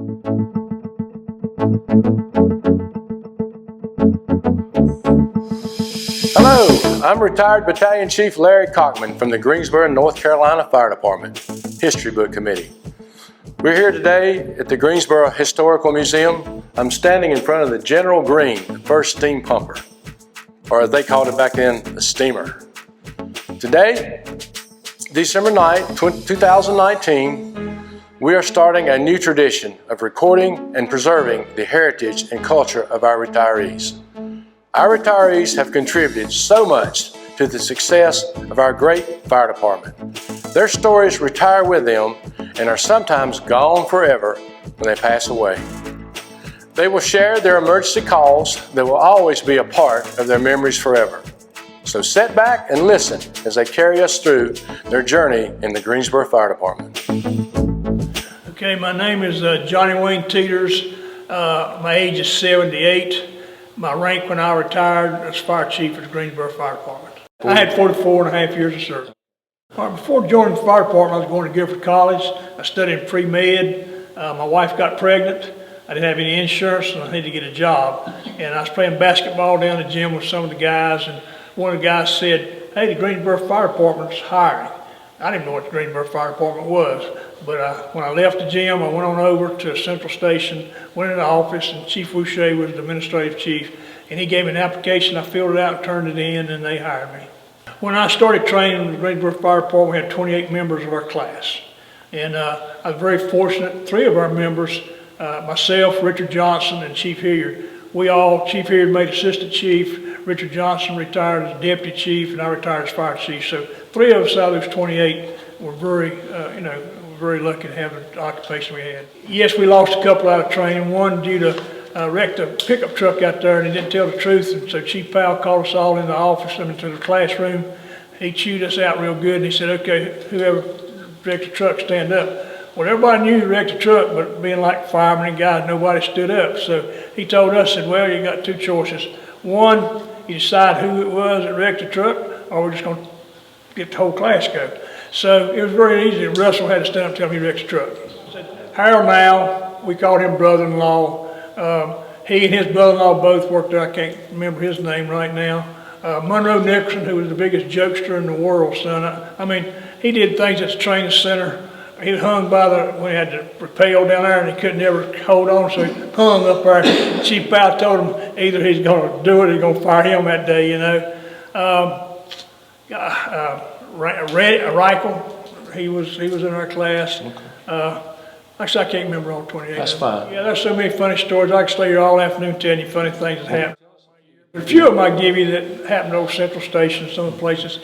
Hello, I'm retired Battalion Chief Larry Cockman from the Greensboro, North Carolina Fire Department History Book Committee. We're here today at the Greensboro Historical Museum. I'm standing in front of the General Green, the first steam pumper, or as they called it back then, the steamer. Today, December 9th, 2019, we are starting a new tradition of recording and preserving the heritage and culture of our retirees. Our retirees have contributed so much to the success of our great fire department. Their stories retire with them and are sometimes gone forever when they pass away. They will share their emergency calls that will always be a part of their memories forever. So sit back and listen as they carry us through their journey in the Greensboro Fire Department. Okay, my name is Johnny Wayne Teeters. My age is 78. My rank when I retired as fire chief at the Greensboro Fire Department. I had 44 and a half years of service. Before joining the fire department, I was going to Guilford College. I studied pre-med. My wife got pregnant. I didn't have any insurance and I needed to get a job. And I was playing basketball down the gym with some of the guys, and one of the guys said, "Hey, the Greensboro Fire Department's hiring." I didn't know what the Greensboro Fire Department was, but when I left the gym, I went on over to Central Station, went in the office, and Chief Boucher was the administrative chief, and he gave me an application. I filled it out and turned it in, and they hired me. When I started training in the Greensboro Fire Department, we had 28 members of our class, and I was very fortunate. 3 of our members, myself, Richard Johnson, and Chief Hilliard, Chief Hilliard made assistant chief, Richard Johnson retired as deputy chief, and I retired as fire chief. So 3 of us out of those 28 were very lucky to have the occupation we had. Yes, we lost a couple out of training. One due to wrecked a pickup truck out there, and he didn't tell the truth. And so Chief Powell called us all in the office and into the classroom. He chewed us out real good, and he said, "Okay, whoever wrecked the truck, stand up." Well, everybody knew he wrecked the truck, but being like firemen and guys, nobody stood up. So he told us, said, "Well, you got 2 choices. One, you decide who it was that wrecked the truck, or we're just going to get the whole class go." So it was very easy. Russell had to stand up and tell me he wrecked the truck. Harold Now, we called him brother-in-law. He and his brother-in-law both worked there. I can't remember his name right now. Monroe Nicholson, who was the biggest jokester in the world, son. I mean, he did things at the training center. He hung by when he had to rappel down there, and he couldn't ever hold on, so he hung up there. Chief Powell told him either he's going to do it or he's going to fire him that day, you know. Reichel, he was in our class. Actually, I can't remember all 28. That's fine. Yeah, there's so many funny stories. I could stay here all afternoon telling you funny things that happened. A few of them I give you that happened over Central Station, some of the places.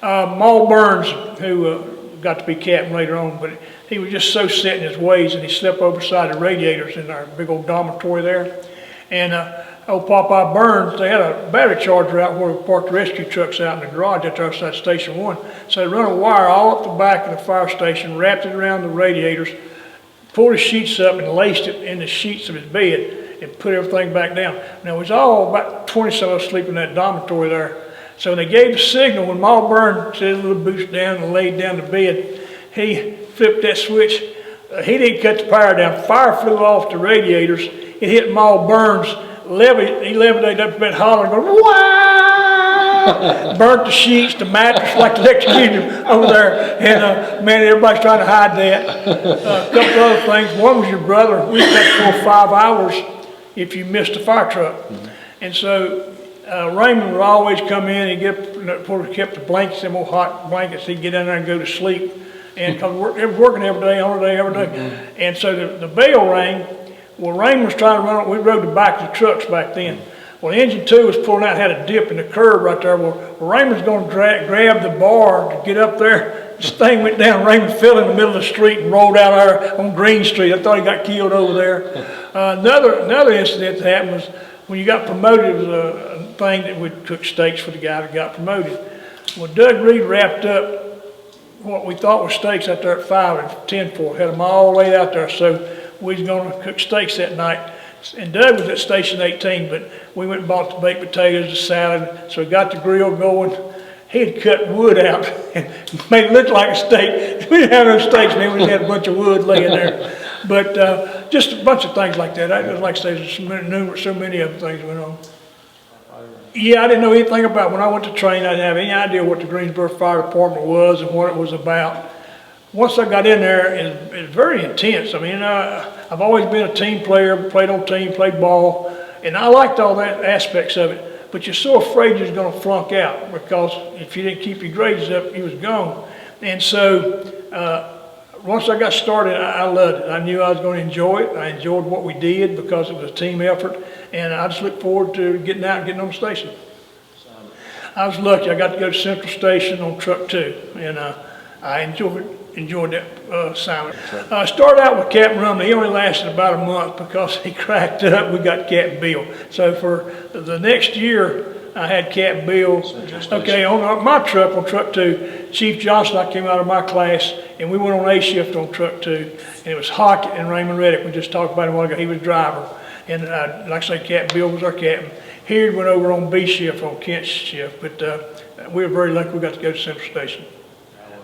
Maul Burns, who got to be captain later on, but he was just so set in his ways, and he slept over beside the radiators in our big old dormitory there. And old Popeye Burns, they had a battery charger out where we parked the rescue trucks out in the garage out there outside Station 1. So they run a wire all up the back of the fire station, wrapped it around the radiators, pulled the sheets up and laced it in the sheets of his bed and put everything back down. Now, it was all about 20-some of us sleeping in that dormitory there. So when they gave the signal, when Maul Burns set his little boots down and laid down the bed, he flipped that switch. He didn't cut the power down. Fire flew off the radiators. It hit Maul Burns. He levitated up to bed hollering, going, "Wow!" Burnt the sheets, the mattress, like electrocuted over there. And man, everybody's trying to hide that. A couple of other things. One was your brother. We cut 4 or 5 hours if you missed a fire truck. And so Raymond would always come in and kept the blankets, them old hot blankets. He'd get in there and go to sleep. And because they were working every day, all day, every day. And so the bell rang. Well, Raymond was trying to run. We rode the back of the trucks back then. Well, engine 2 was pulling out, had a dip in the curb right there. Well, Raymond's going to grab the bar to get up there. This thing went down. Raymond fell in the middle of the street and rolled out there on Green Street. I thought he got killed over there. Another incident that happened was when you got promoted. It was a thing that we cook steaks for the guy that got promoted. Well, Doug Reed wrapped up what we thought was steaks out there at 5 and 10 for. Had them all laid out there. So we was going to cook steaks that night. And Doug was at Station 18, but we went and bought the baked potatoes, the salad, so we got the grill going. He had cut wood out and made it look like a steak. We didn't have no steaks, man. We just had a bunch of wood laying there. But just a bunch of things like that. Like I say, there's so many other things went on. Yeah, I didn't know anything about, when I went to train, I didn't have any idea what the Greensboro Fire Department was and what it was about. Once I got in there, it's very intense. I mean, I've always been a team player, played on team, played ball, and I liked all that aspects of it. But you're so afraid you're going to flunk out, because if you didn't keep your grades up, you was gone. And so once I got started, I loved it. I knew I was going to enjoy it. I enjoyed what we did because it was a team effort, and I just look forward to getting out and getting on the station. I was lucky. I got to go to Central Station on Truck 2, and I enjoyed that assignment. I started out with Captain Rumley. He only lasted about a month because he cracked up. We got Captain Bill. So for the next year, I had Captain Bill. Okay, on my truck, on Truck 2, Chief Johnson, I came out of my class, and we went on A shift on Truck 2, and it was Hockett and Raymond Reddick. We just talked about him a while ago. He was driver. And like I say, Captain Bill was our captain. Here went over on B shift, on Kent's shift, but we were very lucky we got to go to Central Station.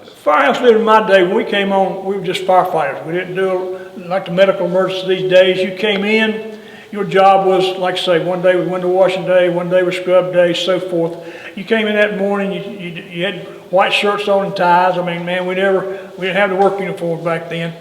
Firehouse leader in my day, when we came on, we were just firefighters. We didn't do like the medical emergency these days. You came in, your job was, like I say, one day was window washing day, one day was scrub day, so forth. You came in that morning, you had white shirts on and ties. I mean, man, we didn't have the work uniforms back then.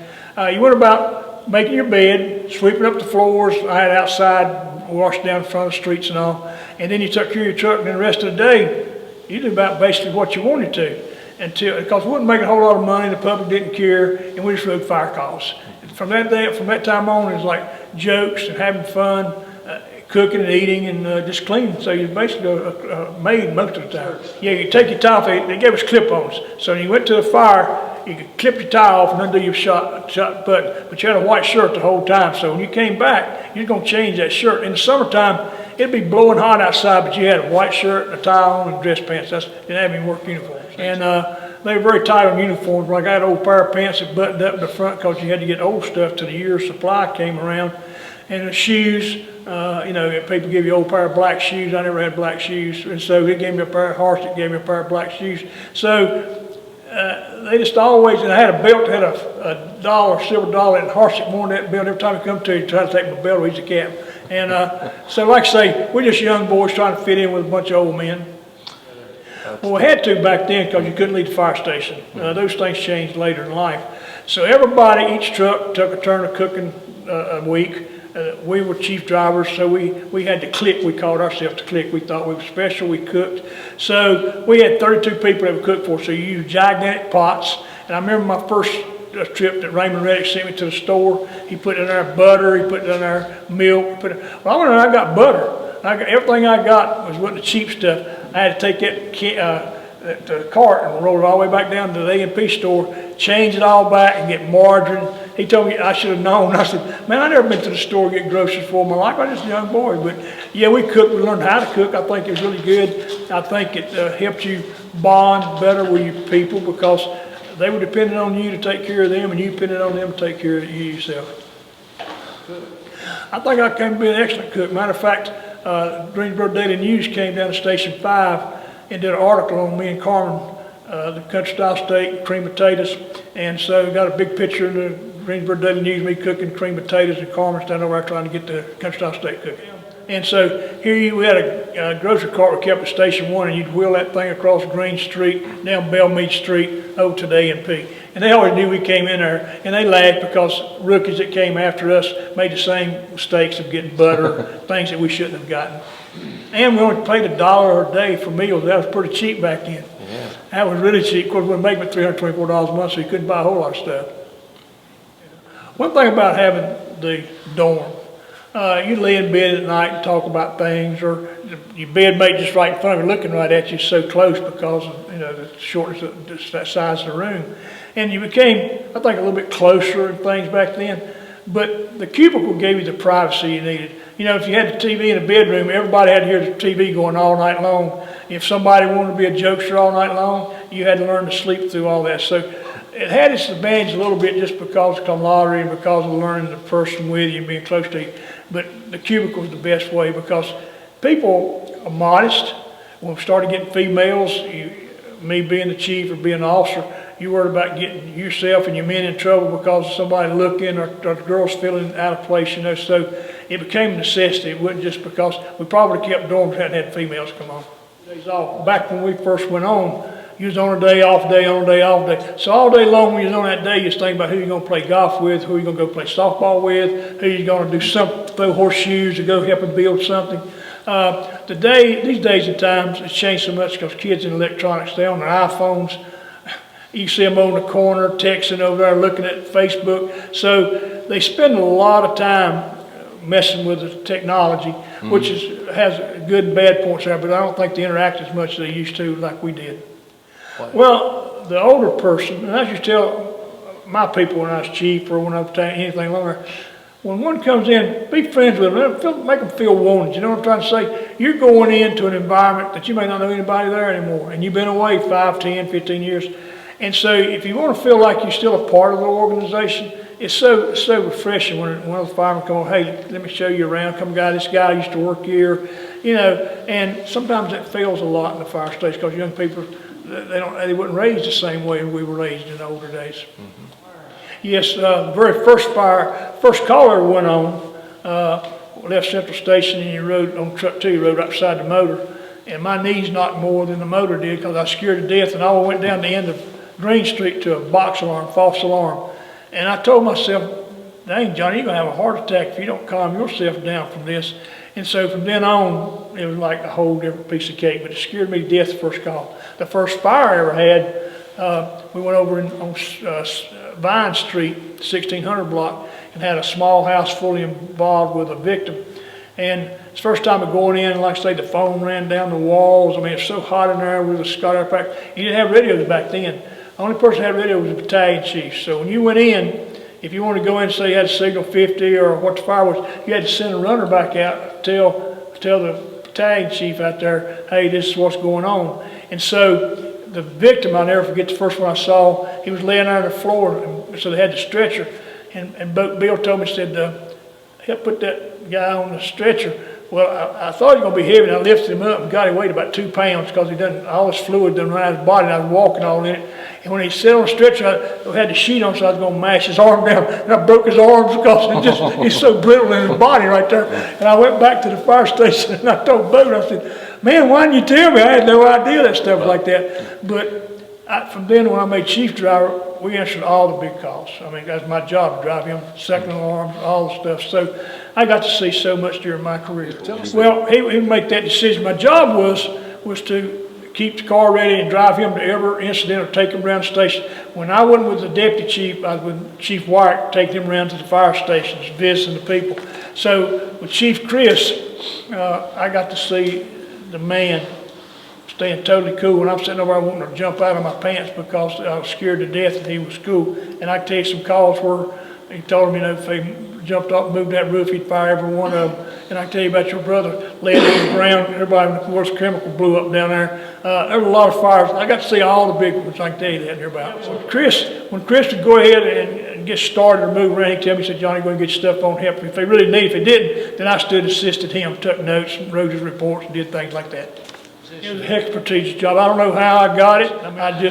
You went about making your bed, sweeping up the floors. I had outside, washed down in front of the streets and all. And then you took care of your truck, and then the rest of the day, you did about basically what you wanted to. Because we wasn't making a whole lot of money, the public didn't care, and we just wrote fire calls. From that time on, it was like jokes and having fun, cooking and eating, and just cleaning. So you basically made most of the time. Yeah, you take your tie off. They gave us clip-ons. So when you went to the fire, you could clip your tie off and undo your shot button. But you had a white shirt the whole time. So when you came back, you're going to change that shirt. In the summertime, it'd be blowing hot outside, but you had a white shirt, a tie on, and dress pants. You didn't have any work uniforms. And they were very tight on uniforms. Like I had old pair of pants that buttoned up in the front because you had to get old stuff till the year's supply came around. And the shoes, you know, people give you old pair of black shoes. I never had black shoes. And so they gave me a pair of Horst, gave me a pair of black shoes. So they just always, and I had a belt that had a dollar, silver dollar, and Horst wore that belt every time he come to, he tried to take my belt, he's a cap. And so like I say, we're just young boys trying to fit in with a bunch of old men. Well, we had to back then because you couldn't leave the fire station. Those things changed later in life. So everybody, each truck took a turn of cooking a week. We were chief drivers, so we had to click. We called ourselves to click. We thought we were special. We cooked. So we had 32 people that would cook for us. So you used gigantic pots. And I remember my first trip that Raymond Reddick sent me to the store. He put in there butter. He put in there milk. Well, I went in there, I got butter. Everything I got wasn't the cheap stuff. I had to take that cart and roll it all the way back down to the A&P store, change it all back and get margarine. He told me I should have known. I said, man, I never been to the store to get groceries for my life. I was just a young boy. But yeah, we cooked. We learned how to cook. I think it was really good. I think it helped you bond better with your people because they were depending on you to take care of them and you depended on them to take care of you yourself. I think I came to be an excellent cook. Matter of fact, Greensboro Daily News came down to Station 5 and did an article on me and Carmen, the country style steak, cream potatoes. And so we got a big picture in the Greensboro Daily News, me cooking cream potatoes and Carmen standing over there trying to get the country style steak cooking. And so here we had a grocery cart we kept at Station 1, and you'd wheel that thing across Green Street, down Bellmead Street, over to the A&P. And they always knew we came in there, and they laughed because rookies that came after us made the same mistakes of getting butter, things that we shouldn't have gotten. And we only paid $1 a day for meals. That was pretty cheap back then. Yeah. That was really cheap. Of course, we were making $324 a month, so you couldn't buy a whole lot of stuff. One thing about having the dorm, you lay in bed at night and talk about things, or your bedmate just right in front of you looking right at you so close because of the shortness of that size of the room. And you became, I think, a little bit closer and things back then. But the cubicle gave you the privacy you needed. If you had the TV in the bedroom, everybody had to hear the TV going all night long. If somebody wanted to be a jokester all night long, you had to learn to sleep through all that. So it had its advantage a little bit just because of camaraderie and because of learning the person with you and being close to you. But the cubicle was the best way because people are modest. When we started getting females, me being the chief or being an officer, you worried about getting yourself and your men in trouble because of somebody looking or the girls feeling out of place, you know. So it became a necessity. It wasn't just because we probably kept dorms hadn't had females come on. Days off. Back when we first went on, you was on a day off day, on a day off day. So all day long when you was on that day, you was thinking about who you're going to play golf with, who you're going to go play softball with, who you're going to do something, throw horseshoes to go help and build something. These days and times, it's changed so much because kids in electronics, they're on their iPhones. You see them on the corner, texting over there, looking at Facebook. So they spend a lot of time messing with the technology, which has good and bad points there, but I don't think they interact as much as they used to like we did. What? Well, the older person, and I used to tell my people when I was chief or when I was anything longer, when one comes in, be friends with them, make them feel wanted. You know what I'm trying to say? You're going into an environment that you may not know anybody there anymore, and you've been away 5, 10, 15 years. And so if you want to feel like you're still a part of the organization, it's so refreshing when one of the firemen come on, hey, let me show you around, come guy, this guy used to work here, you know, and sometimes that fails a lot in the fire station because young people, they weren't raised the same way we were raised in the older days. Yes, the very first call ever went on, left Central Station and you rode on truck 2, you rode right beside the motor, and my knees knocked more than the motor did because I was scared to death, and I went down the end of Green Street to a box alarm, false alarm. And I told myself, dang, Johnny, you're going to have a heart attack if you don't calm yourself down from this. And so from then on, it was like a whole different piece of cake, but it scared me to death the first call. The first fire I ever had, we went over on Vine Street, 1600 block, and had a small house fully involved with a victim. And it's the first time of going in, and like I say, the phone ran down the walls. I mean, it's so hot in there with the Scott Air Pack. You didn't have radios back then. The only person that had radio was the battalion chief. So when you went in, if you wanted to go in and say you had signal 50 or what the fire was, you had to send a runner back out to tell the battalion chief out there, hey, this is what's going on. And so the victim, I'll never forget the first one I saw, he was laying there on the floor, and so they had the stretcher. And Bill told me, said, help put that guy on the stretcher. Well, I thought he was going to be heavy, and I lifted him up and got him weighed about 2 pounds because he done all this fluid done around his body, and I was walking all in it. And when he sat on the stretcher, I had the sheet on, so I was going to mash his arm down, and I broke his arms because he's so brittle in his body right there. And I went back to the fire station, and I told Bo, I said, man, why didn't you tell me? I had no idea that stuff was like that. But from then, when I made chief driver, we answered all the big calls. I mean, that's my job to drive him, second alarms, all the stuff. So I got to see so much during my career. Well, he would make that decision. My job was to keep the car ready and drive him to every incident or take him around the station. When I wasn't with the deputy chief, I was with Chief White, taking him around to the fire stations, visiting the people. So with Chief Chris, I got to see the man staying totally cool. When I'm sitting over, I wanting to jump out of my pants because I was scared to death and he was cool. And I can tell you some calls where he told me, you know, if they jumped up and moved that roof, he'd fire every one of them. And I can tell you about your brother laying on the ground. Everybody, of course, chemical blew up down there. There were a lot of fires. I got to see all the big ones. I can tell you that here about. So when Chris would go ahead and get started or move around, he'd tell me, he said, Johnny, go and get your stuff on, help me. If they really need, if he didn't, then I stood and assisted him, took notes, and wrote his reports, and did things like that. It was a heck of a prestigious job. I don't know how I got it. I mean, I was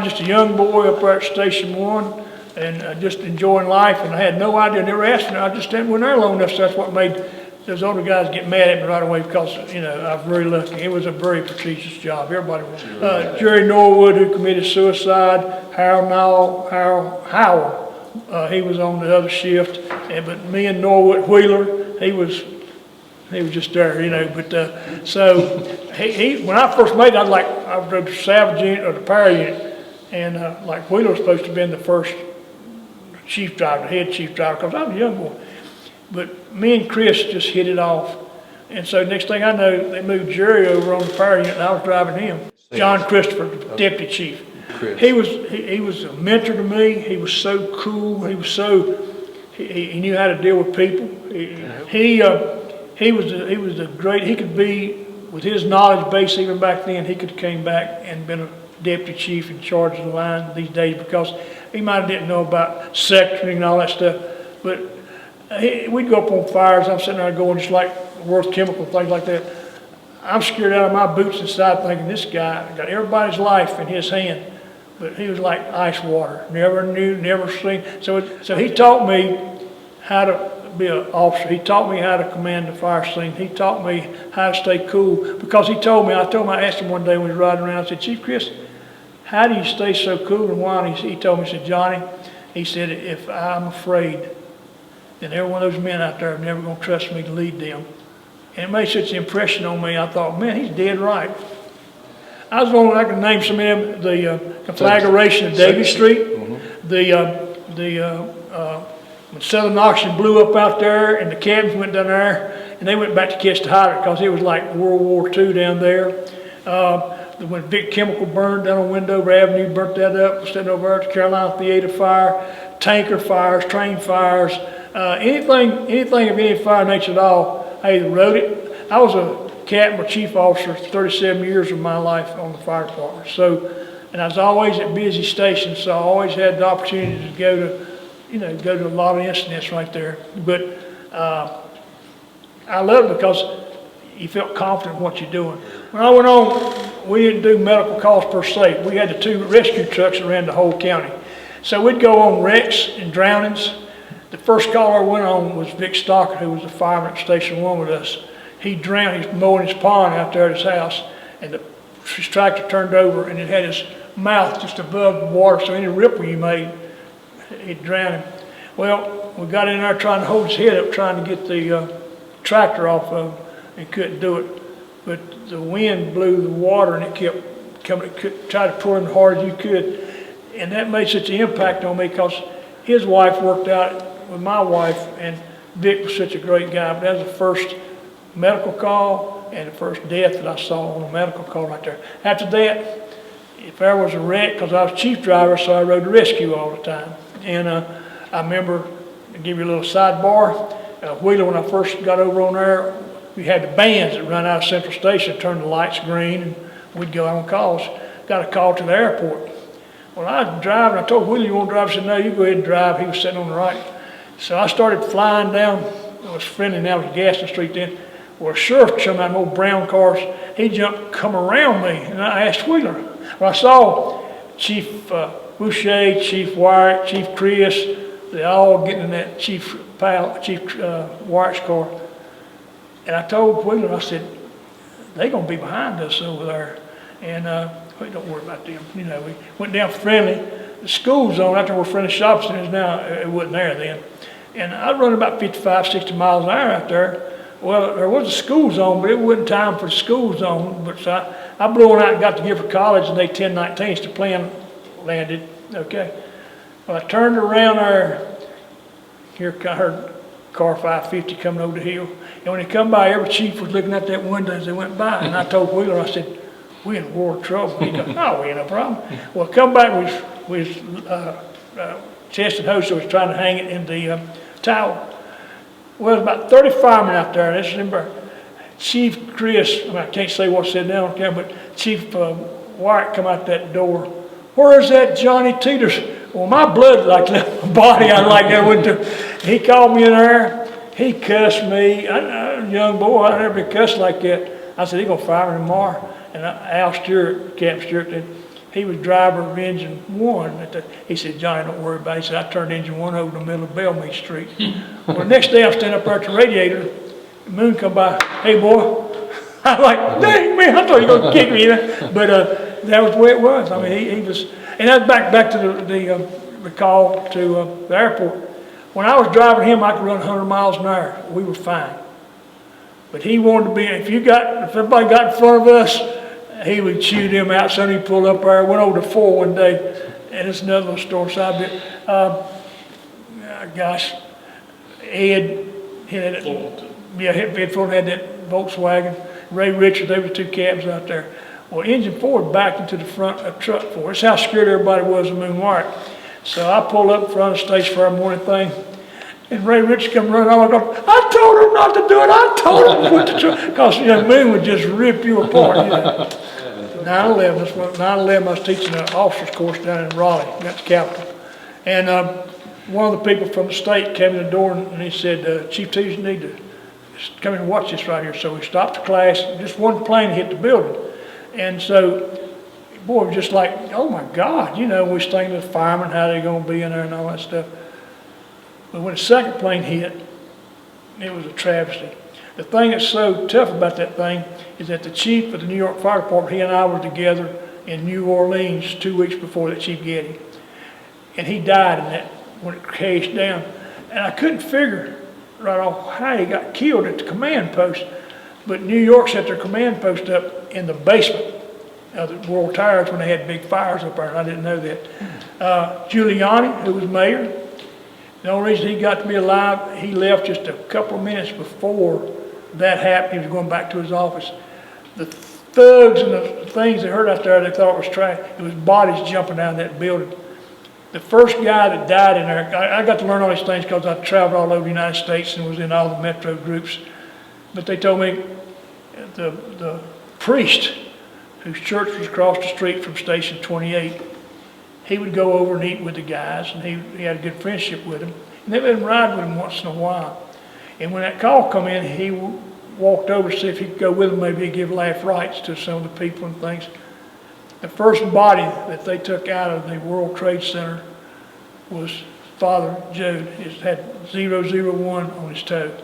just a young boy up there at Station 1 and just enjoying life. And I had no idea, never asked me. I just went there long enough, so that's what made those older guys get mad at me right away because, you know, I was very lucky. It was a very prestigious job. Everybody was. Jerry Norwood, who committed suicide, Howell, he was on the other shift. But me and Norwood Wheeler, he was just there, you know. But so when I first made it, I drove the salvage unit or the power unit, and like Wheeler was supposed to have been the first chief driver, the head chief driver, because I was a young boy. But me and Chris just hit it off, and so next thing I know, they moved Jerry over on the power unit, and I was driving him. John Christopher, the deputy chief. He was a mentor to me. He was so cool. He was he knew how to deal with people. He was a great, he could be, with his knowledge base even back then, he could have came back and been a deputy chief in charge of the line these days because he might have didn't know about sectoring and all that stuff. But we'd go up on fires, I'm sitting there going just like Worth Chemical, things like that. I'm scared out of my boots inside thinking this guy got everybody's life in his hand. But he was like ice water. Never knew, never seen. So he taught me how to be an officer. He taught me how to command the fire scene. He taught me how to stay cool. Because he told me, I asked him one day when we were riding around, I said, Chief Chris, how do you stay so cool and why? And he told me, he said, Johnny, he said, if I'm afraid, then every one of those men out there are never going to trust me to lead them. And it made such an impression on me, I thought, man, he's dead right. I was going, I can name some of them, the conflagration of Davie Street, when Southern Oxygen blew up out there and the cabins went down there and they went back to catch the hydrant because it was like World War II down there. When Vic Chemical burned down on Wendover Avenue, burnt that up, sitting over there at the Carolina Theater fire, tanker fires, train fires, anything of any fire nature at all, I either wrote it. I was a captain or chief officer 37 years of my life on the fire department. So, and I was always at busy stations, so I always had the opportunity to go to a lot of incidents right there. But I loved it because you felt confident in what you're doing. When I went on, we didn't do medical calls per se. We had the 2 rescue trucks that ran the whole county. So we'd go on wrecks and drownings. The first caller I went on was Vic Stockard, who was the fireman at Station 1 with us. He drowned, he was mowing his pond out there at his house, and his tractor turned over and it had his mouth just above the water, so any ripple you made, it drowned him. Well, we got in there trying to hold his head up, trying to get the tractor off of him, and couldn't do it. But the wind blew the water and it kept coming, it tried to pour in as hard as you could. And that made such an impact on me because his wife worked out with my wife, and Vic was such a great guy. But that was the first medical call and the first death that I saw on a medical call right there. After that, if there was a wreck, because I was chief driver, so I rode the rescue all the time. And I remember, to give you a little sidebar, Wheeler, when I first got over on there, we had the bands that run out of Central Station, turn the lights green, and we'd go out on calls. Got a call to the airport. Well, I was driving, I told Wheeler, you want to drive? He said, no, you go ahead and drive. He was sitting on the right. So I started flying down, it was friendly, now it was Gaston Street then. Well, a sheriff come out in old brown cars, he jumped, come around me, and I asked Wheeler. Well, I saw Chief Boucher, Chief Wyatt, Chief Chris, they all getting in that Chief Wyatt's car. And I told Wheeler, I said, they're going to be behind us over there. And don't worry about them. We went down friendly. The school zone, out there where Friendly Shopping Center is now, it wasn't there then. And I run about 55, 60 miles an hour out there. Well, there was a school zone, but it wasn't time for the school zone. But so I blew on out and got to Gifford College, and they 10-19s, the plane landed. Okay. Well, I turned around there. Here I heard car 550 coming over the hill. And when they come by, every chief was looking out that window as they went by. And I told Wheeler, I said, we in war trouble. He goes, no, we ain't no problem. Well, come back with chest and hose, so was trying to hang it in the tower. Well, there's about 30 firemen out there. And this remember, Chief Chris, I can't say what's said now on camera, but Chief Wyatt come out that door. Where's that Johnny Teeters? Well, my blood like left my body. I like that went to. He called me in there. He cussed me. I was a young boy. I never been cussed like that. I said, he's going to fire me tomorrow. And Al Stewart, Captain Stewart, he was driver of Engine 1. He said, Johnny, don't worry about it. He said, I turned Engine 1 over in the middle of Bellmead Street. Well, the next day I'm standing up there at the radiator. The moon come by. Hey, boy. I'm like, dang, man, I thought you were going to kick me. But that was the way it was. I mean, he was, and that's back to the call to the airport. When I was driving him, I could run 100 miles an hour. We were fine. But he wanted to be, if everybody got in front of us, he would chew them out. So he pulled up there, went over to 4 one day, and it's another little story. So gosh, Ed had that Volkswagen. Ray Richard, they were 2 cabs out there. Well, Engine 4 backed into the front of truck 4. That's how scared everybody was of Moon White. So I pulled up in front of the station for our morning thing, and Ray Richard come running on. I go, I told him not to do it. I told him to put the truck, because Moon would just rip you apart. 9/11. That's what 9/11. I was teaching an officers course down in Raleigh, that's the capital, and one of the people from the state came in the door and he said, Chief Teeters, you need to come and watch this right here. So we stopped the class, just one plane hit the building. And so, boy, it was just like, oh my God, you know, we was thinking of the firemen, how they're gonna be in there and all that stuff. But when the second plane hit, it was a travesty. The thing that's so tough about that thing is that the chief of the New York Fire Department, he and I were together in New Orleans 2 weeks before that, Chief Getty. And he died in that, when it crashed down. And I couldn't figure right off how he got killed at the command post. But New York set their command post up in the basement of the World Tires when they had big fires up there, and I didn't know that. Giuliani, who was mayor, the only reason he got to be alive, he left just a couple of minutes before that happened. He was going back to his office. The thugs and the things they heard out there, they thought it was trash. It was bodies jumping down that building. The first guy that died in there, I got to learn all these things because I traveled all over the United States and was in all the metro groups. But they told me the priest, whose church was across the street from Station 28, he would go over and eat with the guys, and he had a good friendship with them. And they let him ride with him once in a while. And when that call come in, he walked over to see if he could go with them, maybe give life rights to some of the people and things. The first body that they took out of the World Trade Center was Father Joe. He had 001 on his toe.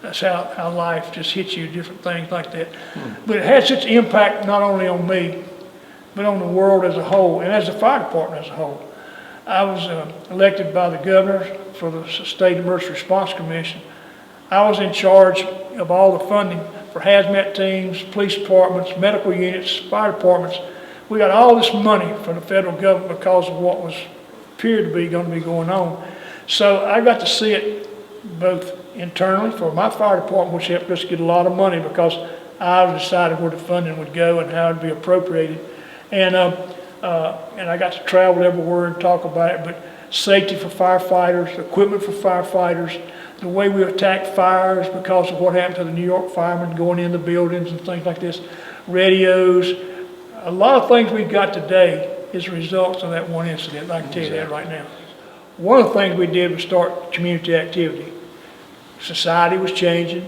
That's how life just hits you, different things like that. But it had such impact not only on me, but on the world as a whole, and as the fire department as a whole. I was elected by the governor for the State Emergency Response Commission. I was in charge of all the funding for hazmat teams, police departments, medical units, fire departments. We got all this money from the federal government because of what was appeared to be going to be going on. So I got to see it both internally for my fire department, which helped us get a lot of money because I decided where the funding would go and how it would be appropriated. And I got to travel everywhere and talk about it, but safety for firefighters, equipment for firefighters, the way we attack fires because of what happened to the New York firemen going in the buildings and things like this, radios. A lot of things we've got today is a result of that one incident. I can tell you that right now. One of the things we did was start community activity. Society was changing.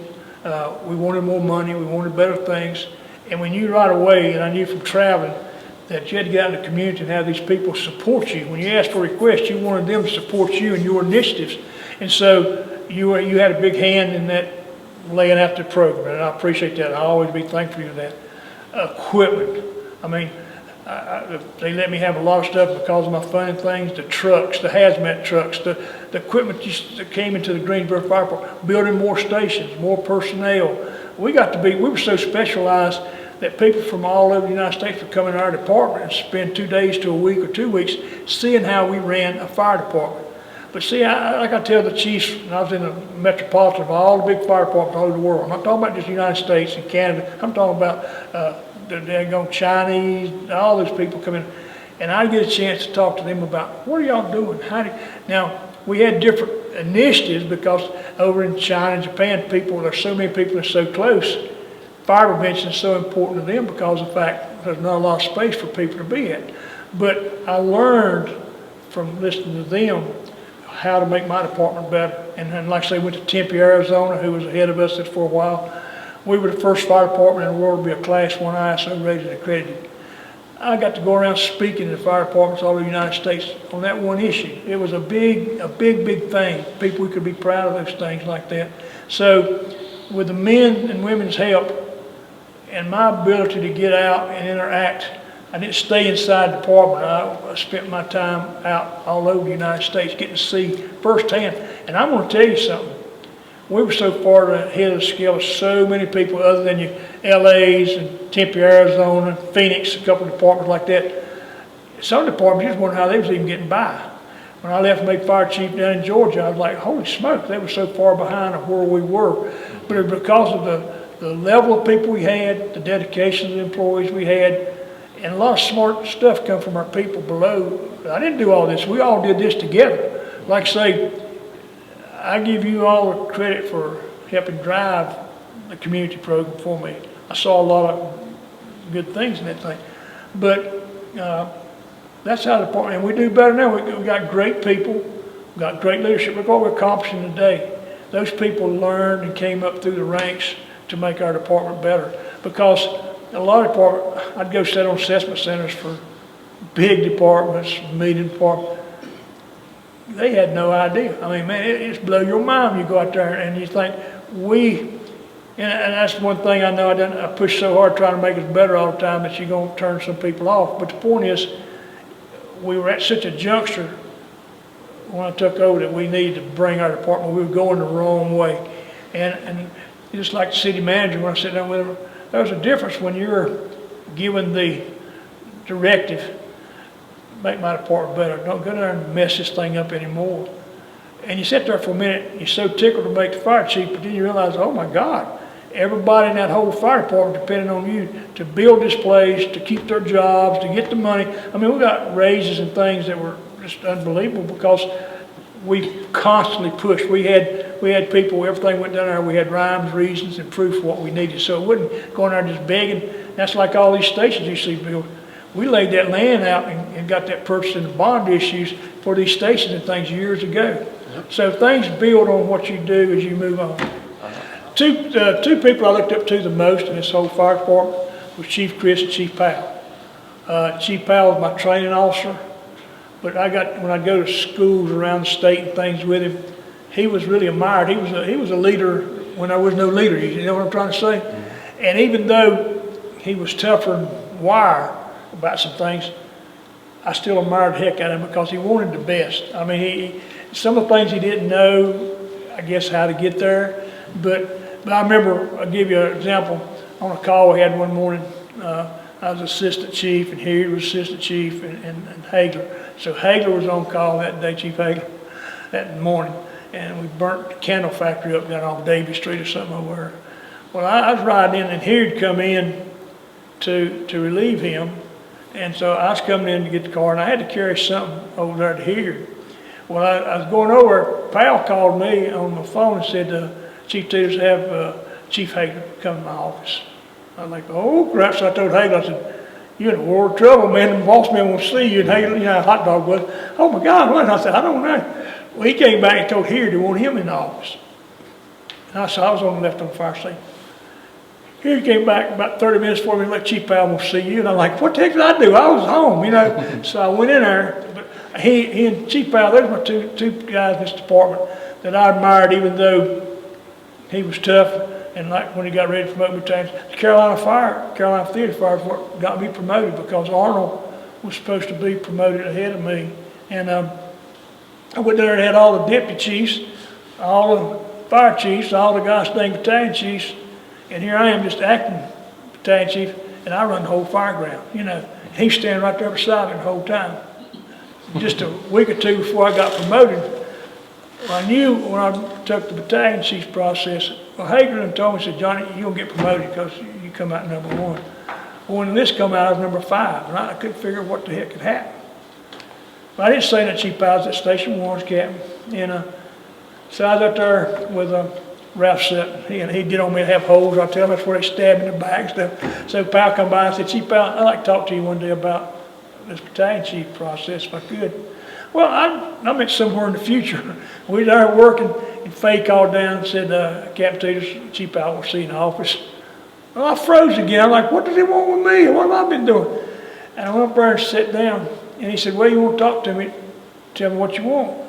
We wanted more money. We wanted better things. And we knew right away, and I knew from traveling, that you had to get out in the community and have these people support you. When you asked for requests, you wanted them to support you and your initiatives. And so you had a big hand in that laying out the program, and I appreciate that. I'll always be thankful for that. Equipment. I mean, they let me have a lot of stuff because of my funding things, the trucks, the hazmat trucks, the equipment that came into the Greensboro Fire Department, building more stations, more personnel. We were so specialized that people from all over the United States would come in our department and spend 2 days to a week or 2 weeks seeing how we ran a fire department. But see, like I tell the chiefs, when I was in the metropolitan of all the big fire departments all over the world, I'm not talking about just the United States and Canada, I'm talking about the daggone Chinese, all those people come in, and I get a chance to talk to them about, what are y'all doing? Now, we had different initiatives because over in China and Japan, there's so many people that are so close. Fire prevention is so important to them because of the fact there's not a lot of space for people to be at. But I learned from listening to them how to make my department better. And then, like I say, went to Tempe, Arizona, who was ahead of us for a while. We were the first fire department in the world to be a Class 1 ISO rated and accredited. I got to go around speaking to the fire departments all over the United States on that one issue. It was a big thing. People, we could be proud of those things like that. So with the men and women's help and my ability to get out and interact, I didn't stay inside the department. I spent my time out all over the United States getting to see firsthand. And I'm going to tell you something. We were so far ahead of the scale of so many people other than your LA's and Tempe, Arizona, Phoenix, a couple of departments like that. Some departments, you just wonder how they was even getting by. When I left to make fire chief down in Georgia, I was like, holy smoke, they were so far behind of where we were. But it was because of the level of people we had, the dedication of the employees we had, and a lot of smart stuff come from our people below. I didn't do all this. We all did this together. Like I say, I give you all the credit for helping drive the community program for me. I saw a lot of good things in that thing. But that's how the department, and we do better now. We got great people, we got great leadership. Look what we're accomplishing today. those people learned and came up through the ranks to make our department better. Because a lot of departments, I'd go sit on assessment centers for big departments, medium departments. They had no idea. I mean, man, it's blow your mind when you go out there and you think, and that's one thing I know I push so hard trying to make us better all the time that you're going to turn some people off. But the point is, we were at such a juncture when I took over that we needed to bring our department. We were going the wrong way. And just like the city manager, when I sat down with him, there's a difference when you're given the directive, make my department better. Don't go there and mess this thing up anymore. And you sit there for a minute, you're so tickled to make the fire chief, but then you realize, oh my God, everybody in that whole fire department depending on you to build this place, to keep their jobs, to get the money. I mean, we got raises and things that were just unbelievable because we constantly pushed. We had people, everything went down there, we had rhymes, reasons, and proof of what we needed. So it wasn't going there just begging. That's like all these stations you see built. We laid that land out and got that purchase and bond issues for these stations and things years ago. Yep. So things build on what you do as you move on. Two people I looked up to the most in this whole fire department was Chief Chris and Chief Powell. Chief Powell was my training officer, but when I go to schools around the state and things with him, he was really admired. He was a leader when there was no leader. You know what I'm trying to say? Mm-hmm. And even though he was tougher than wire about some things, I still admired the heck out of him because he wanted the best. I mean, some of the things he didn't know, I guess, how to get there. But I remember, I'll give you an example. On a call we had one morning, I was assistant chief, and here was assistant chief, and Hagler. So Hagler was on call that day, Chief Hagler, that morning. And we burnt the candle factory up down on Davy Street or something over there. Well, I was riding in, and he'd come in to relieve him. And so I was coming in to get the car, and I had to carry something over there to here. Well, I was going over, Powell called me on the phone and said, Chief Teeters, have Chief Hagler come to my office. I was like, oh crap. So I told Hagler, I said, you're in a world of trouble, man. The boss man won't see you. And Hagler, you know how hot dog was. Oh my God, what? And I said, I don't know. Well, he came back and told Here they want him in the office. And I said, I was on the left on the fire station. Here came back about 30 minutes before me, like, Chief Powell will see you. And I'm like, what the heck did I do? I was home, you know. So I went in there. But he and Chief Powell, there's my two guys in this department that I admired, even though he was tough. And like when he got ready to promote me to the Carolina Theater Fire is what got me promoted, because Arnold was supposed to be promoted ahead of me. And I went there and had all the deputy chiefs, all the fire chiefs, all the guys named battalion chiefs. And here I am just acting battalion chief, and I run the whole fire ground, you know. He's standing right there beside me the whole time. Just a week or two before I got promoted, I knew when I took the battalion chief's process, well, Hagler told me, said, Johnny, you'll get promoted because you come out number 1. Well, when this come out, I was number 5, and I couldn't figure what the heck had happened. But I didn't say that Chief Powell was at Station 1's captain. And so I was up there with Ralph Sutton. He'd get on me and have holes. I tell him that's where they stab in the back and stuff. So Powell come by and said, Chief Powell, I'd like to talk to you one day about this battalion chief process if I could. Well, I meant somewhere in the future. We were there working, and Faye called down and said, Captain Teeters, Chief Powell will see you in the office. Well, I froze again. I'm like, what does he want with me? What have I been doing? And I went up there and sat down. And he said, well, you want to talk to me? Tell me what you want.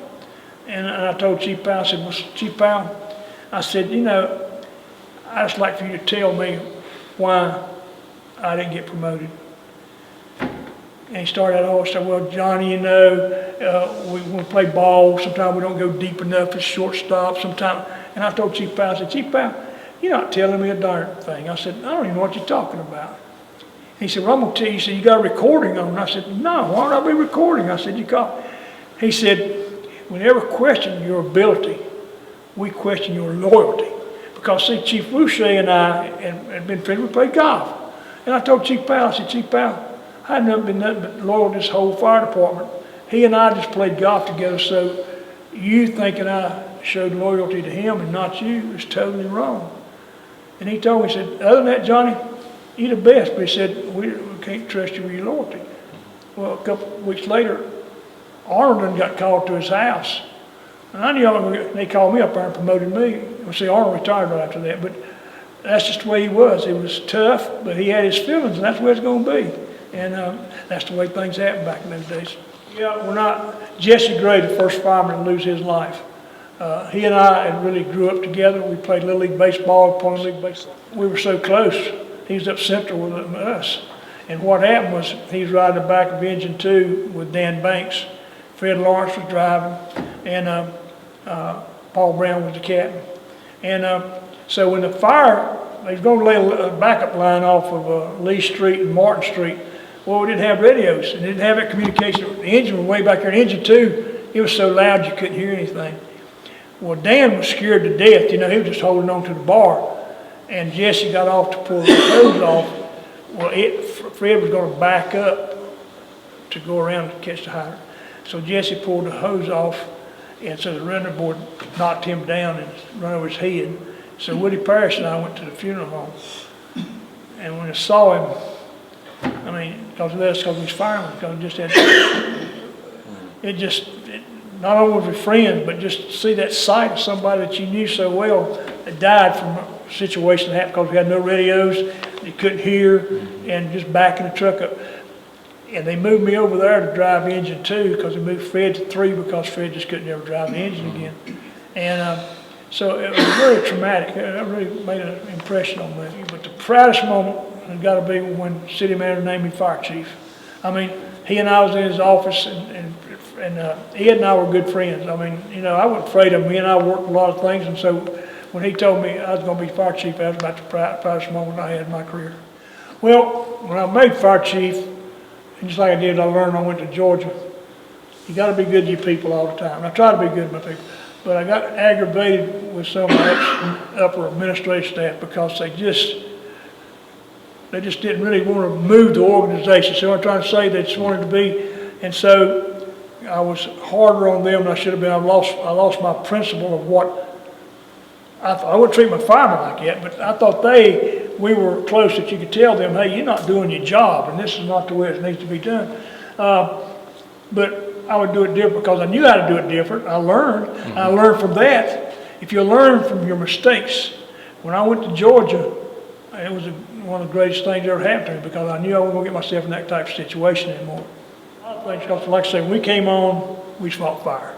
And I told Chief Powell, I said, well, Chief Powell, I said, you know, I'd just like for you to tell me why I didn't get promoted. And he started out all, said, well, Johnny, you know, when we play ball, sometimes we don't go deep enough, it's shortstop sometimes. And I told Chief Powell, I said, Chief Powell, you're not telling me a darn thing. I said, I don't even know what you're talking about. He said, well, I'm going to tell you. He said, you got a recording on? I said, no, why would I be recording? I said, you call. He said, we never question your ability. We question your loyalty. Because, see, Chief Boucher and I had been friends. We played golf. And I told Chief Powell, I said, Chief Powell, I've never been nothing but loyal to this whole fire department. He and I just played golf together, so you thinking I showed loyalty to him and not you is totally wrong. And he told me, he said, other than that, Johnny, you're the best. But he said, we can't trust you with your loyalty. Well, a couple of weeks later, Arnold got called to his house And I knew they called me up there and promoted me. Well, see, Arnold retired right after that, but that's just the way he was. He was tough, but he had his feelings, and that's the way it's going to be. And that's the way things happened back in those days. Yeah, Jesse Gray, the first fireman to lose his life. He and I had really grew up together. We played Little League Baseball, Pony League Baseball. We were so close. He was up Central with us. And what happened was he was riding the back of Engine 2 with Dan Banks. Fred Lawrence was driving, and Paul Brown was the captain. And so when the fire, they was going to lay a backup line off of Lee Street and Martin Street. Well, we didn't have radios and didn't have that communication. The engine was way back there. In Engine 2, it was so loud you couldn't hear anything. Well, Dan was scared to death. You know, he was just holding on to the bar. And Jesse got off to pull the hose off. Well, Fred was going to back up to go around to catch the hydrant. So Jesse pulled the hose off, and so the runner board knocked him down and run over his head. So Woody Parrish and I went to the funeral home. And when I saw him, I mean, because he was fireman, because just had, not only was we friends, but just to see that sight of somebody that you knew so well that died from a situation that happened because we had no radios, they couldn't hear, and just backing the truck up. And they moved me over there to drive Engine 2 because they moved Fred to 3 because Fred just couldn't ever drive the engine again. And so it was very traumatic. It really made an impression on me. But the proudest moment has got to be when city manager named me fire chief. I mean, he and I was in his office, and Ed and I were good friends. I mean, you know, I wasn't afraid of him. He and I worked a lot of things, and so when he told me I was going to be fire chief, that was about the proudest moment I had in my career. Well, when I made fire chief, and just like I did, I learned when I went to Georgia, you got to be good to your people all the time. And I try to be good to my people. But I got aggravated with some of my upper administrative staff because they just didn't really want to move the organization. So I'm trying to say they just wanted to be, and so I was harder on them than I should have been. I lost my principle of what I thought. I wouldn't treat my firemen like that, but I thought we were close that you could tell them, hey, you're not doing your job, and this is not the way it needs to be done. But I would do it different because I knew how to do it different. I learned. Mm-hmm. I learned from that. If you learn from your mistakes, when I went to Georgia, it was one of the greatest things that ever happened to me because I knew I wasn't going to get myself in that type of situation anymore. A lot of things, because like I say, when we came on, we fought fire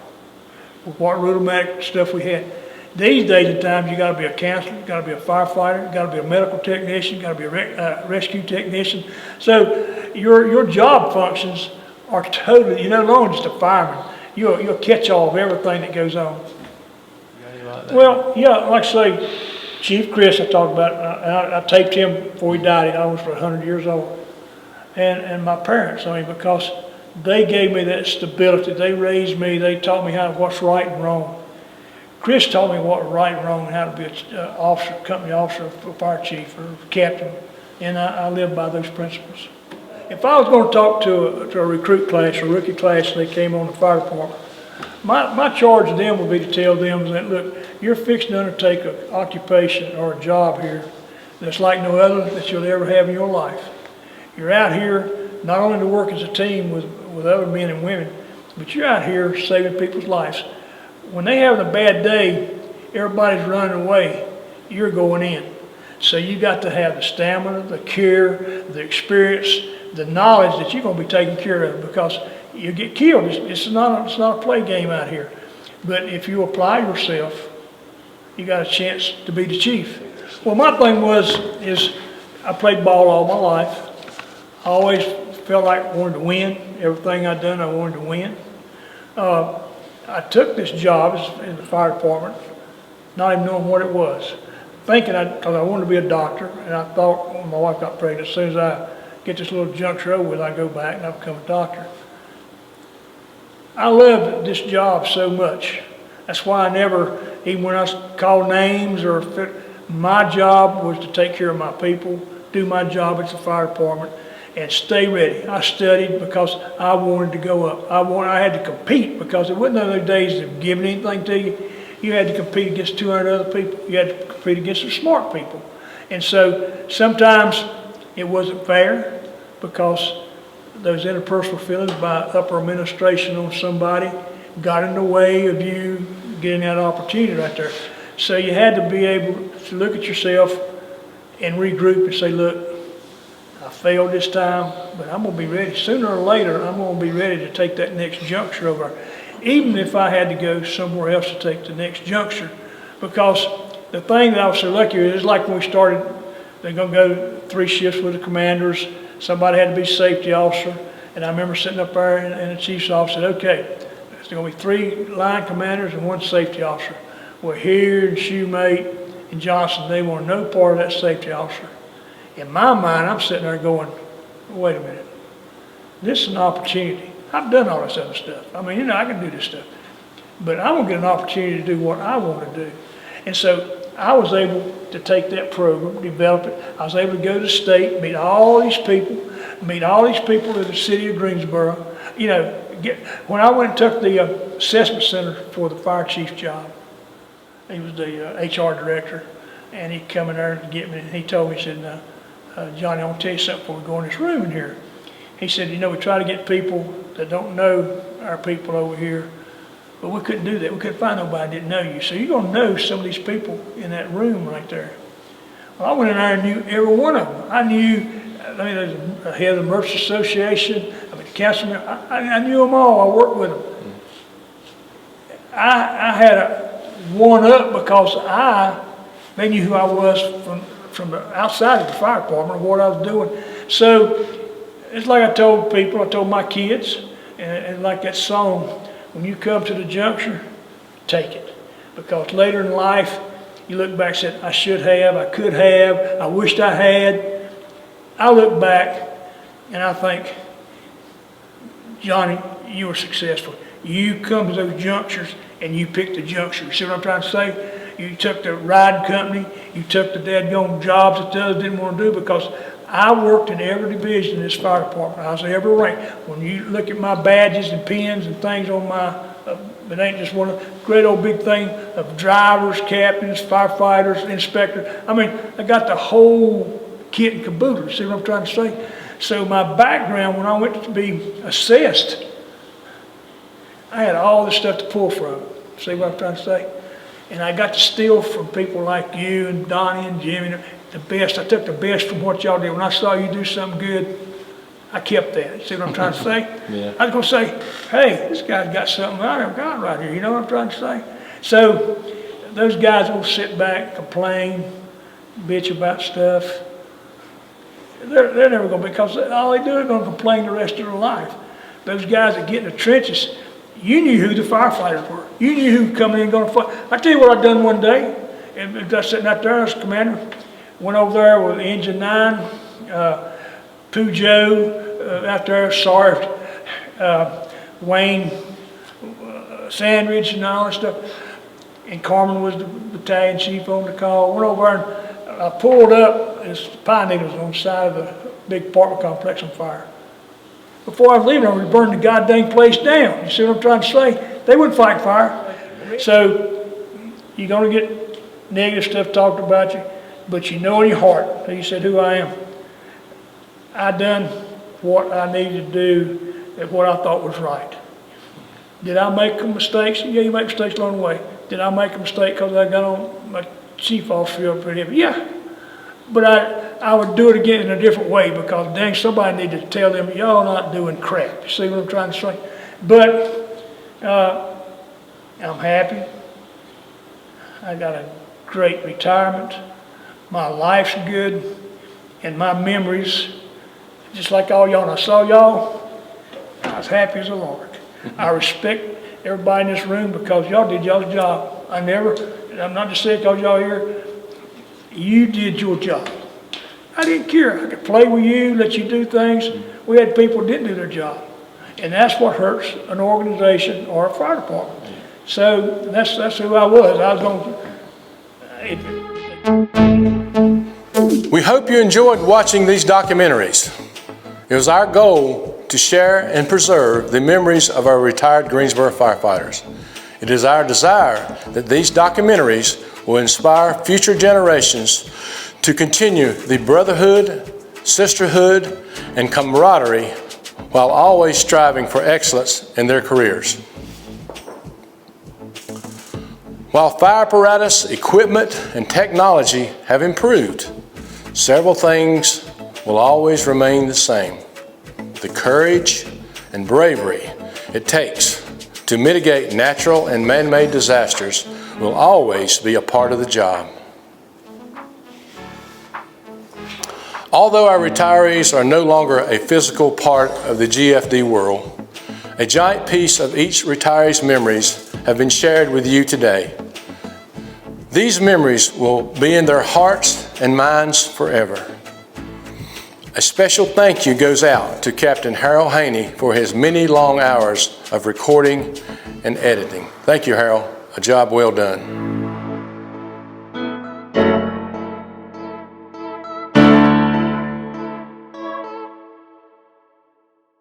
with what rudimentary stuff we had. These days and times, you got to be a counselor, you got to be a firefighter, you got to be a medical technician, you got to be a rescue technician. So your job functions are totally, you're no longer just a fireman. You're a catch-all of everything that goes on. Like well, yeah, like I say, Chief Chris I talked about, I taped him before he died. He almost was 100 years old. And my parents, I mean, because they gave me that stability. They raised me. They taught me what's right and wrong. Chris taught me what was right and wrong and how to be an officer, company officer, fire chief, or captain. And I live by those principles. If I was going to talk to a recruit class, a rookie class, and they came on the fire department, my charge to them would be to tell them that, look, you're fixing to undertake an occupation or a job here that's like no other that you'll ever have in your life. You're out here not only to work as a team with other men and women, but you're out here saving people's lives. When they have a bad day, everybody's running away, you're going in. So you got to have the stamina, the care, the experience, the knowledge that you're going to be taken care of because you get killed. It's not a play game out here. But if you apply yourself, you got a chance to be the chief. Well, my thing is I played ball all my life. I always felt like I wanted to win. Everything I'd done, I wanted to win. I took this job in the fire department, not even knowing what it was, thinking because I wanted to be a doctor, and I thought when my wife got pregnant, as soon as I get this little juncture over with, I go back and I become a doctor. I loved this job so much. That's why I never, even when I called names my job was to take care of my people, do my job at the fire department, and stay ready. I studied because I wanted to go up. I had to compete because it wasn't those days of giving anything to you. You had to compete against 200 other people. You had to compete against some smart people. And so sometimes it wasn't fair because those interpersonal feelings by upper administration on somebody got in the way of you getting that opportunity right there. So you had to be able to look at yourself and regroup and say, look, I failed this time, but I'm gonna be ready. Sooner or later, I'm gonna be ready to take that next juncture over. Even if I had to go somewhere else to take the next juncture. Because the thing that I was so lucky with is like when we started, they're gonna go 3 shifts with the commanders. Somebody had to be safety officer. And I remember sitting up there and the chief's office said, okay, there's gonna be 3 line commanders and 1 safety officer. Well, here and Shoemate and Johnson, they want no part of that safety officer. In my mind, I'm sitting there going, wait a minute, this is an opportunity. I've done all this other stuff. I mean, you know, I can do this stuff. But I'm gonna get an opportunity to do what I want to do. And so I was able to take that program, develop it. I was able to go to the state, meet all these people in the city of Greensboro. You know, when I went and took the assessment center for the fire chief job, he was the HR director, and he come in there and get me, and he told me, he said, Johnny, I want to tell you something before we go in this room in here. He said, you know, we try to get people that don't know our people over here, but we couldn't do that. We couldn't find nobody that didn't know you. So you're going to know some of these people in that room right there. Well, I went in there and knew every one of them. I knew, I mean, there's the head of the Merchants Association, I mean, the councilman, I knew them all. I worked with them. I had a one-up because they knew who I was from the outside of the fire department, what I was doing. So it's like I told people, I told my kids, and like that song, when you come to the juncture, take it. Because later in life, you look back and said, I should have, I could have, I wished I had. I look back and I think, Johnny, you were successful. You come to those junctures and you picked the juncture. You see what I'm trying to say? You took the riding company, you took the dadgone jobs that the others didn't want to do, because I worked in every division in this fire department. I was every rank. When you look at my badges and pins and things on my, it ain't just one great old big thing of drivers, captains, firefighters, inspectors. I mean, I got the whole kit and caboodle. See what I'm trying to say? So my background, when I went to be assessed, I had all this stuff to pull from. See what I'm trying to say? And I got to steal from people like you and Donnie and Jimmy, the best. I took the best from what y'all did. When I saw you do something good, I kept that. See what I'm trying to say? Yeah. I was going to say, hey, this guy's got something I never got right here. You know what I'm trying to say? So those guys will sit back, complain, bitch about stuff. They're never going to, because all they do is going to complain the rest of their life. Those guys that get in the trenches, you knew who the firefighters were. You knew who was coming in and going to fight. I tell you what I done one day. And I was sitting out there as commander. Went over there with Engine 9, Pujo out there, Sarge, Wayne Sandridge and all that stuff. And Carmen was the battalion chief on the call. Went over and I pulled up, there's pine needles on the side of the big apartment complex on fire. Before I was leaving, I was burning the goddamn place down. You see what I'm trying to say? They wouldn't fight fire. So you're going to get negative stuff talked about you, but you know in your heart, you said who I am. I done what I needed to do and what I thought was right. Did I make mistakes? Yeah, you make mistakes along the way. Did I make a mistake because I got on my chief officer up pretty heavy? Yeah. But I would do it again in a different way, because dang, somebody needed to tell them, y'all not doing crap. You see what I'm trying to say? But I'm happy. I got a great retirement. My life's good. And my memories, just like all y'all, and I saw y'all, I was happy as a lark. I respect everybody in this room because y'all did y'all's job. I'm not just saying because y'all here, you did your job. I didn't care. I could play with you, let you do things. We had people who didn't do their job. And that's what hurts an organization or a fire department. So that's who I was. I was going to... We hope you enjoyed watching these documentaries. It was our goal to share and preserve the memories of our retired Greensboro firefighters. It is our desire that these documentaries will inspire future generations to continue the brotherhood, sisterhood, and camaraderie while always striving for excellence in their careers. While fire apparatus, equipment, and technology have improved, several things will always remain the same. The courage and bravery it takes to mitigate natural and man-made disasters will always be a part of the job. Although our retirees are no longer a physical part of the GFD world, a giant piece of each retiree's memories have been shared with you today. These memories will be in their hearts and minds forever. A special thank you goes out to Captain Harold Haney for his many long hours of recording and editing. Thank you, Harold. A job well done.